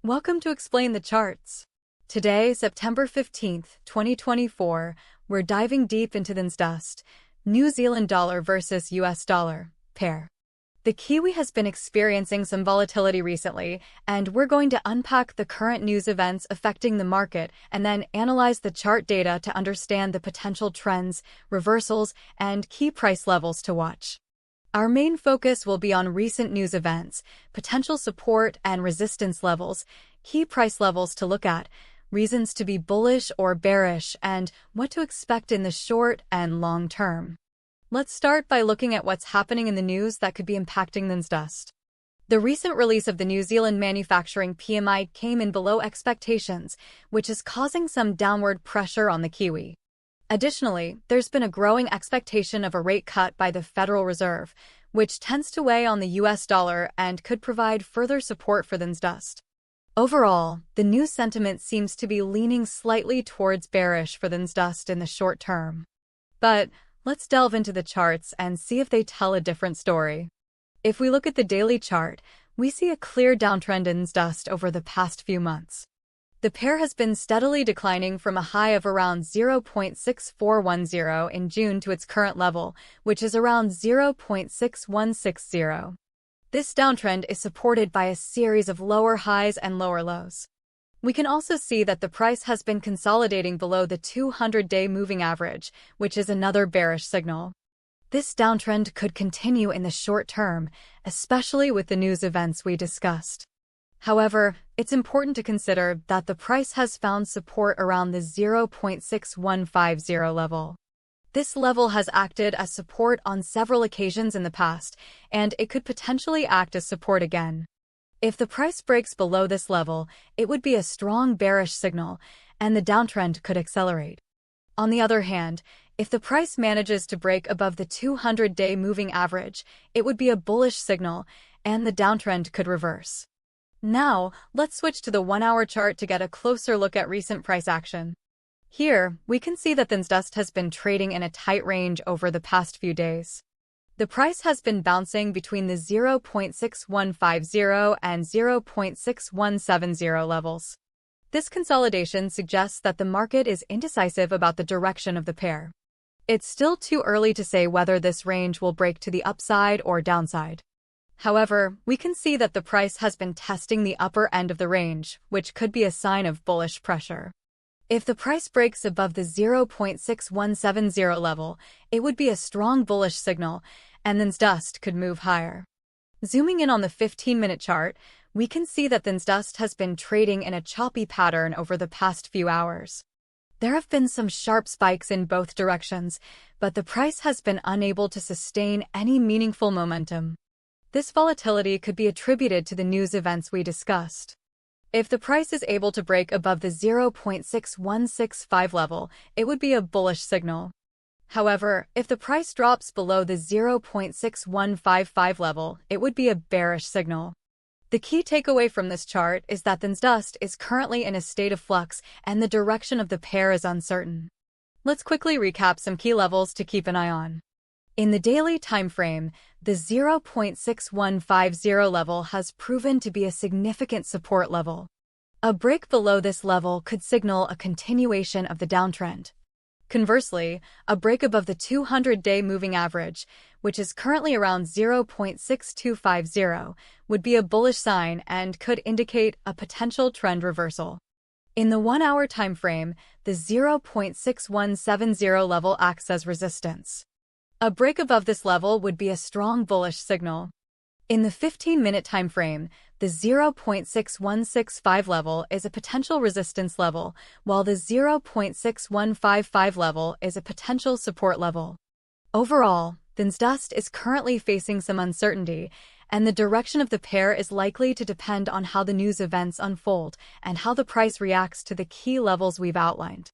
Welcome to Explain the Charts. Today, September 15th, 2024, we're diving deep into the NZDUSD, New Zealand dollar versus US dollar, pair. The Kiwi has been experiencing some volatility recently, and we're going to unpack the current news events affecting the market and then analyze the chart data to understand the potential trends, reversals, and key price levels to watch. Our main focus will be on recent news events, potential support and resistance levels, key price levels to look at, reasons to be bullish or bearish, and what to expect in the short and long term. Let's start by looking at what's happening in the news that could be impacting the NZDUSD. The recent release of the New Zealand manufacturing PMI came in below expectations, which is causing some downward pressure on the Kiwi. Additionally, there's been a growing expectation of a rate cut by the Federal Reserve, which tends to weigh on the US dollar and could provide further support for the NZDUSD. Overall, the news sentiment seems to be leaning slightly towards bearish for the NZDUSD in the short term. But let's delve into the charts and see if they tell a different story. If we look at the daily chart, we see a clear downtrend in NZDUSD over the past few months. The pair has been steadily declining from a high of around 0.6410 in June to its current level, which is around 0.6160. This downtrend is supported by a series of lower highs and lower lows. We can also see that the price has been consolidating below the 200-day moving average, which is another bearish signal. This downtrend could continue in the short term, especially with the news events we discussed. However, it's important to consider that the price has found support around the 0.6150 level. This level has acted as support on several occasions in the past, and it could potentially act as support again. If the price breaks below this level, it would be a strong bearish signal, and the downtrend could accelerate. On the other hand, if the price manages to break above the 200-day moving average, it would be a bullish signal, and the downtrend could reverse. Now, let's switch to the 1-hour chart to get a closer look at recent price action. Here, we can see that the NZDUSD has been trading in a tight range over the past few days. The price has been bouncing between the 0.6150 and 0.6170 levels. This consolidation suggests that the market is indecisive about the direction of the pair. It's still too early to say whether this range will break to the upside or downside. However, we can see that the price has been testing the upper end of the range, which could be a sign of bullish pressure. If the price breaks above the 0.6170 level, it would be a strong bullish signal, and the NZDUSD could move higher. Zooming in on the 15-minute chart, we can see that the NZDUSD has been trading in a choppy pattern over the past few hours. There have been some sharp spikes in both directions, but the price has been unable to sustain any meaningful momentum. This volatility could be attributed to the news events we discussed. If the price is able to break above the 0.6165 level, it would be a bullish signal. However, if the price drops below the 0.6155 level, it would be a bearish signal. The key takeaway from this chart is that the NZDUSD is currently in a state of flux and the direction of the pair is uncertain. Let's quickly recap some key levels to keep an eye on. In the daily time frame, the 0.6150 level has proven to be a significant support level. A break below this level could signal a continuation of the downtrend. Conversely, a break above the 200-day moving average, which is currently around 0.6250, would be a bullish sign and could indicate a potential trend reversal. In the 1-hour time frame, the 0.6170 level acts as resistance. A break above this level would be a strong bullish signal. In the 15-minute time frame, the 0.6165 level is a potential resistance level, while the 0.6155 level is a potential support level. Overall, the NZDUSD is currently facing some uncertainty, and the direction of the pair is likely to depend on how the news events unfold and how the price reacts to the key levels we've outlined.